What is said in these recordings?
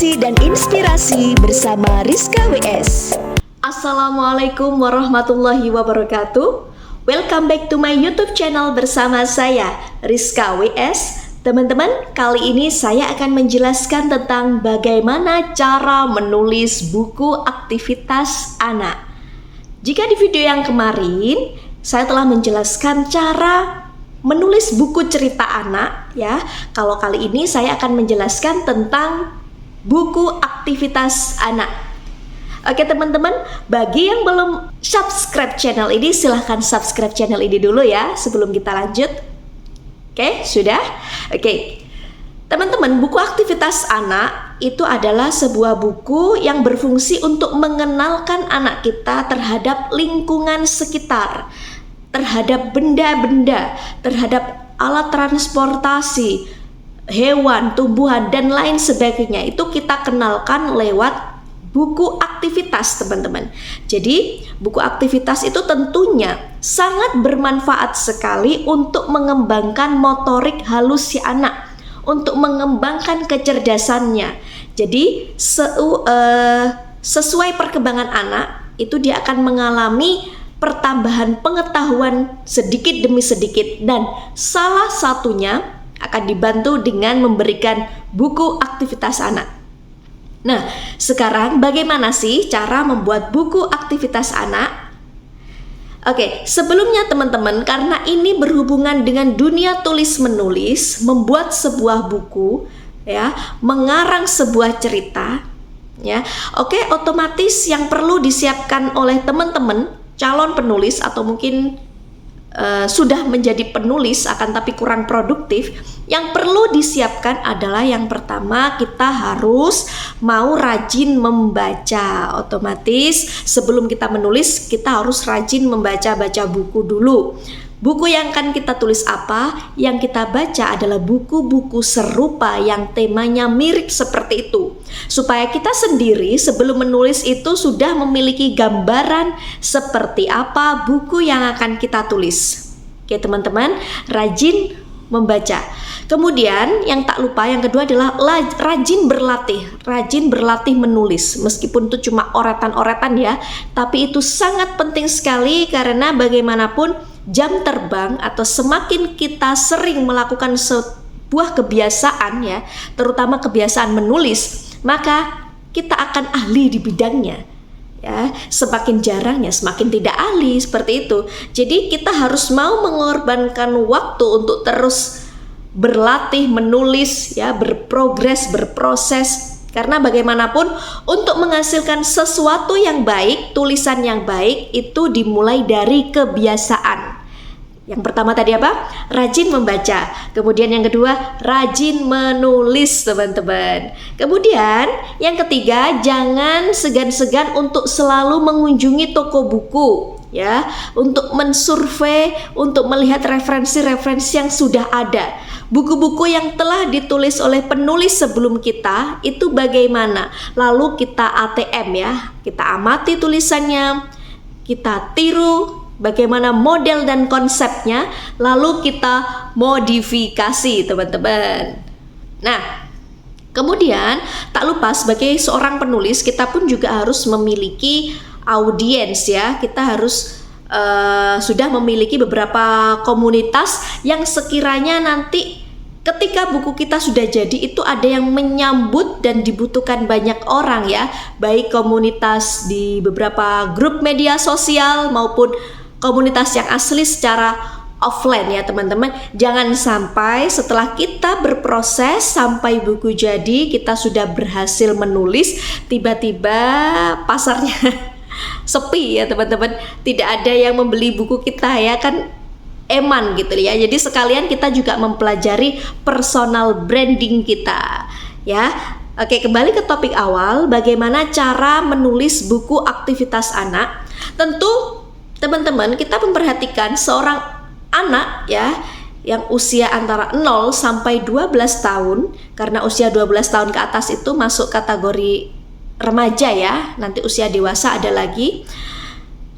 Motivasi dan inspirasi bersama Rizka WS. Assalamualaikum warahmatullahi wabarakatuh. Welcome back to my YouTube channel bersama saya Rizka WS. Teman-teman, kali ini saya akan menjelaskan tentang bagaimana cara menulis buku aktivitas anak. Jika di video yang kemarin saya telah menjelaskan cara menulis buku cerita anak, ya. Kalau kali ini saya akan menjelaskan tentang buku aktivitas anak. Oke teman-teman, bagi yang belum subscribe channel ini, silahkan subscribe channel ini dulu ya sebelum kita lanjut. Oke, sudah? Oke. Teman-teman, buku aktivitas anak itu adalah sebuah buku yang berfungsi untuk mengenalkan anak kita terhadap lingkungan sekitar, terhadap benda-benda, terhadap alat transportasi, hewan, tumbuhan, dan lain sebagainya. Itu kita kenalkan lewat buku aktivitas, teman-teman. Jadi, buku aktivitas itu tentunya sangat bermanfaat sekali untuk mengembangkan motorik halus si anak, untuk mengembangkan kecerdasannya. Jadi, sesuai perkembangan anak, itu dia akan mengalami pertambahan pengetahuan sedikit demi sedikit, dan salah satunya akan dibantu dengan memberikan buku aktivitas anak. Nah, sekarang bagaimana sih cara membuat buku aktivitas anak? Oke, sebelumnya teman-teman, karena ini berhubungan dengan dunia tulis-menulis, membuat sebuah buku, ya, mengarang sebuah cerita, ya. Oke, otomatis yang perlu disiapkan oleh teman-teman calon penulis atau mungkin sudah menjadi penulis akan tapi kurang produktif, yang perlu disiapkan adalah yang pertama, kita harus mau rajin membaca. Otomatis sebelum kita menulis, kita harus rajin membaca-baca buku dulu. Buku yang akan kita tulis apa? Yang kita baca adalah buku-buku serupa yang temanya mirip seperti itu, supaya kita sendiri sebelum menulis itu sudah memiliki gambaran seperti apa buku yang akan kita tulis. Oke teman-teman, rajin membaca. Kemudian yang tak lupa, yang kedua adalah rajin berlatih menulis. Meskipun itu cuma oretan-oretan ya, tapi itu sangat penting sekali, karena bagaimanapun jam terbang atau semakin kita sering melakukan sebuah kebiasaan ya, terutama kebiasaan menulis, maka kita akan ahli di bidangnya. Ya, semakin jarangnya semakin tidak ahli, seperti itu. Jadi kita harus mau mengorbankan waktu untuk terus berlatih menulis ya, berprogres, berproses. Karena bagaimanapun untuk menghasilkan sesuatu yang baik, tulisan yang baik itu dimulai dari kebiasaan. Yang pertama tadi apa? Rajin membaca. Kemudian yang kedua, rajin menulis, teman-teman. Kemudian yang ketiga, jangan segan-segan untuk selalu mengunjungi toko buku ya, untuk mensurvei, untuk melihat referensi-referensi yang sudah ada. Buku-buku yang telah ditulis oleh penulis sebelum kita itu bagaimana? Lalu kita ATM ya, kita amati tulisannya, kita tiru bagaimana model dan konsepnya, lalu kita modifikasi, teman-teman. Nah, kemudian tak lupa sebagai seorang penulis, kita pun juga harus memiliki audiens ya. Kita harus sudah memiliki beberapa komunitas yang sekiranya nanti ketika buku kita sudah jadi itu ada yang menyambut dan dibutuhkan banyak orang ya, baik komunitas di beberapa grup media sosial maupun komunitas yang asli secara offline ya teman-teman. Jangan sampai setelah kita berproses sampai buku jadi, kita sudah berhasil menulis, tiba-tiba pasarnya sepi ya teman-teman, tidak ada yang membeli buku kita ya kan, eman gitu ya. Jadi sekalian kita juga mempelajari personal branding kita ya. Oke, kembali ke topik awal, bagaimana cara menulis buku aktivitas anak. Tentu teman-teman, kita memperhatikan seorang anak ya yang usia antara 0 sampai 12 tahun, karena usia 12 tahun ke atas itu masuk kategori remaja ya, nanti usia dewasa ada lagi.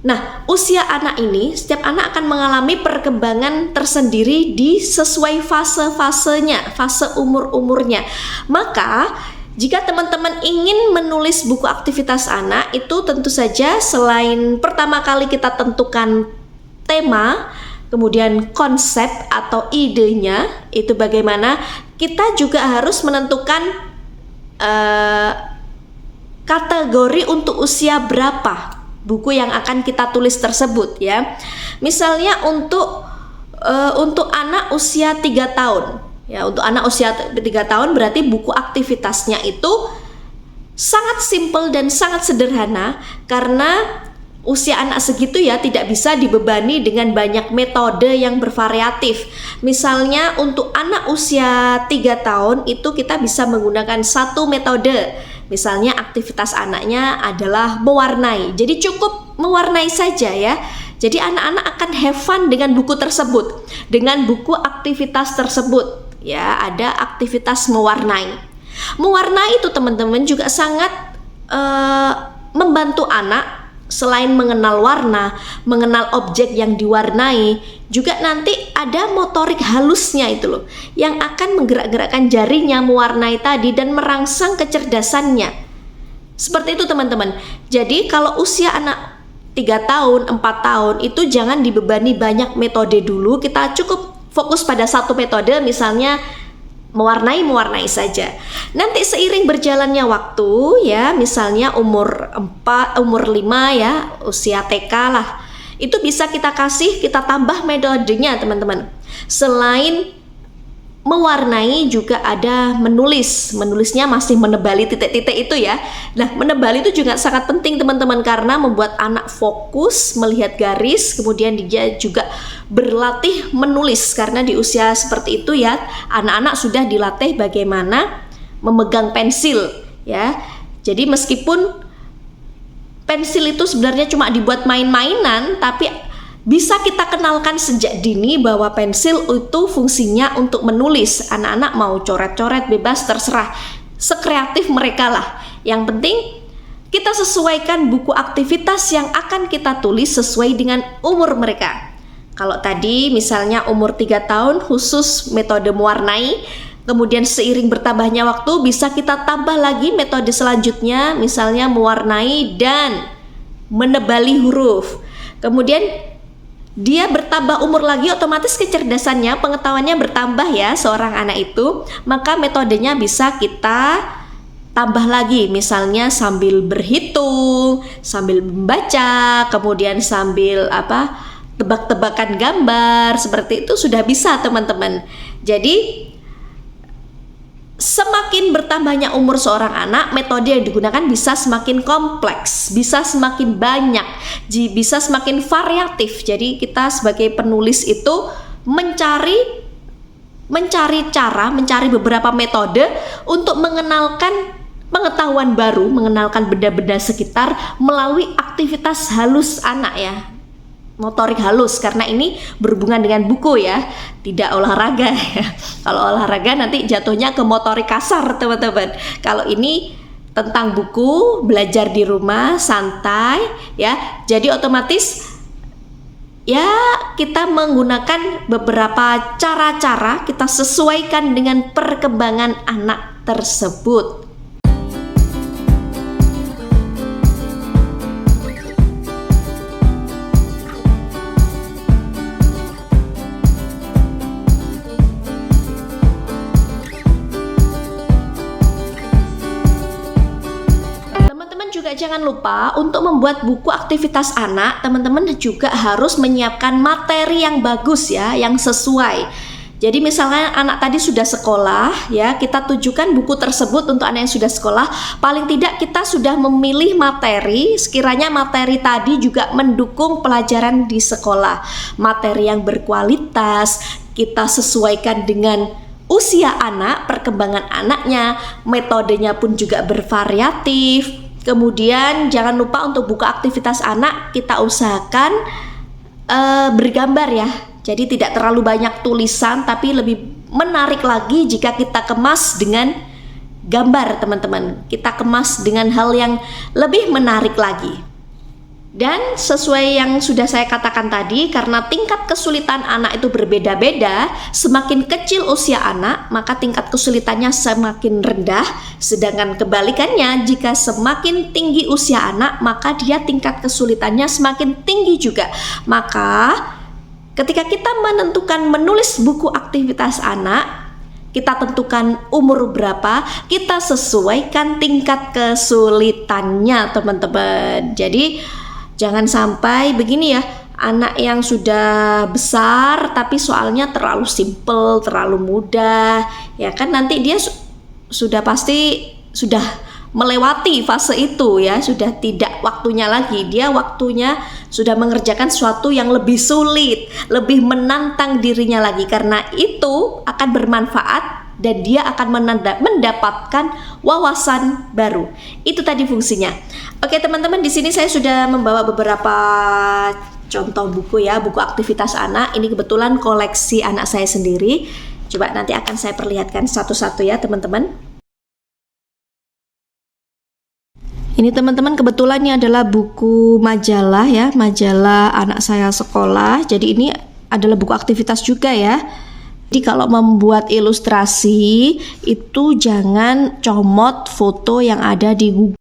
Nah, usia anak ini, setiap anak akan mengalami perkembangan tersendiri di sesuai fase-fasenya, fase umur-umurnya. Maka Jika teman-teman ingin menulis buku aktivitas anak, itu tentu saja selain pertama kali kita tentukan tema, kemudian konsep atau idenya, itu bagaimana, kita juga harus menentukan kategori untuk usia berapa buku yang akan kita tulis tersebut ya. Misalnya untuk anak usia 3 tahun. Ya, untuk anak usia 3 tahun berarti buku aktivitasnya itu sangat simpel dan sangat sederhana, karena usia anak segitu ya tidak bisa dibebani dengan banyak metode yang bervariatif. Misalnya untuk anak usia 3 tahun itu kita bisa menggunakan satu metode. Misalnya aktivitas anaknya adalah mewarnai. Jadi cukup mewarnai saja ya. Jadi anak-anak akan have fun dengan buku tersebut, dengan buku aktivitas tersebut. Ya, ada aktivitas mewarnai. Mewarnai itu teman-teman juga sangat membantu anak. Selain mengenal warna, mengenal objek yang diwarnai, juga nanti ada motorik halusnya itu loh, yang akan menggerak-gerakkan jarinya mewarnai tadi dan merangsang kecerdasannya. Seperti itu teman-teman. Jadi kalau usia anak 3 tahun, 4 tahun itu jangan dibebani banyak metode dulu, kita cukup fokus pada satu metode, misalnya mewarnai saja. Nanti seiring berjalannya waktu ya, misalnya umur 4, umur 5 ya, usia TK lah, itu bisa kita tambah metodenya teman-teman. Selain mewarnai juga ada menulisnya masih menebali titik-titik itu ya. Nah, menebali itu juga sangat penting teman-teman, karena membuat anak fokus melihat garis, kemudian dia juga berlatih menulis, karena di usia seperti itu ya anak-anak sudah dilatih bagaimana memegang pensil ya. Jadi meskipun pensil itu sebenarnya cuma dibuat main-mainan, tapi bisa kita kenalkan sejak dini bahwa pensil itu fungsinya untuk menulis. Anak-anak mau coret-coret bebas, terserah, sekreatif mereka lah. Yang penting kita sesuaikan buku aktivitas yang akan kita tulis sesuai dengan umur mereka. Kalau tadi misalnya umur 3 tahun khusus metode mewarnai, kemudian seiring bertambahnya waktu bisa kita tambah lagi metode selanjutnya, misalnya mewarnai dan menebali huruf. Kemudian dia bertambah umur lagi, otomatis kecerdasannya, pengetahuannya bertambah ya seorang anak itu, maka metodenya bisa kita tambah lagi, misalnya sambil berhitung, sambil membaca, kemudian sambil tebak-tebakan gambar, seperti itu sudah bisa teman-teman. Jadi semakin bertambahnya umur seorang anak, metode yang digunakan bisa semakin kompleks, bisa semakin banyak, bisa semakin variatif. Jadi kita sebagai penulis itu mencari beberapa metode untuk mengenalkan pengetahuan baru, mengenalkan benda-benda sekitar melalui aktivitas halus anak ya. Motorik halus, karena ini berhubungan dengan buku ya, tidak olahraga ya. Kalau olahraga nanti jatuhnya ke motorik kasar teman-teman. Kalau ini tentang buku, belajar di rumah, santai ya. Jadi otomatis ya kita menggunakan beberapa cara-cara, kita sesuaikan dengan perkembangan anak tersebut. Jangan lupa untuk membuat buku aktivitas anak, teman-teman juga harus menyiapkan materi yang bagus ya, yang sesuai. Jadi misalnya anak tadi sudah sekolah ya, kita tujukan buku tersebut untuk anak yang sudah sekolah. Paling tidak kita sudah memilih materi, sekiranya materi tadi juga mendukung pelajaran di sekolah. Materi yang berkualitas, kita sesuaikan dengan usia anak, perkembangan anaknya, metodenya pun juga bervariatif. Kemudian jangan lupa untuk buku aktivitas anak kita usahakan bergambar ya. Jadi tidak terlalu banyak tulisan, tapi lebih menarik lagi jika kita kemas dengan gambar teman-teman. Kita kemas dengan hal yang lebih menarik lagi. Dan sesuai yang sudah saya katakan tadi, karena tingkat kesulitan anak itu berbeda-beda, semakin kecil usia anak, maka tingkat kesulitannya semakin rendah. Sedangkan kebalikannya, jika semakin tinggi usia anak, maka dia tingkat kesulitannya semakin tinggi juga. Maka ketika kita menentukan menulis buku aktivitas anak, kita tentukan umur berapa, kita sesuaikan tingkat kesulitannya, teman-teman. Jadi jangan sampai begini ya, anak yang sudah besar tapi soalnya terlalu simple, terlalu mudah, ya kan nanti dia sudah pasti sudah melewati fase itu ya, sudah tidak waktunya lagi, dia waktunya sudah mengerjakan sesuatu yang lebih sulit, lebih menantang dirinya lagi, karena itu akan bermanfaat dan dia akan mendapatkan wawasan baru. Itu tadi fungsinya. Oke teman-teman, di sini saya sudah membawa beberapa contoh buku ya, buku aktivitas anak. Ini kebetulan koleksi anak saya sendiri. Coba nanti akan saya perlihatkan satu-satu ya teman-teman. Ini teman-teman, kebetulan ini adalah buku majalah ya, majalah anak saya sekolah. Jadi ini adalah buku aktivitas juga ya. Jadi kalau membuat ilustrasi itu jangan comot foto yang ada di Google.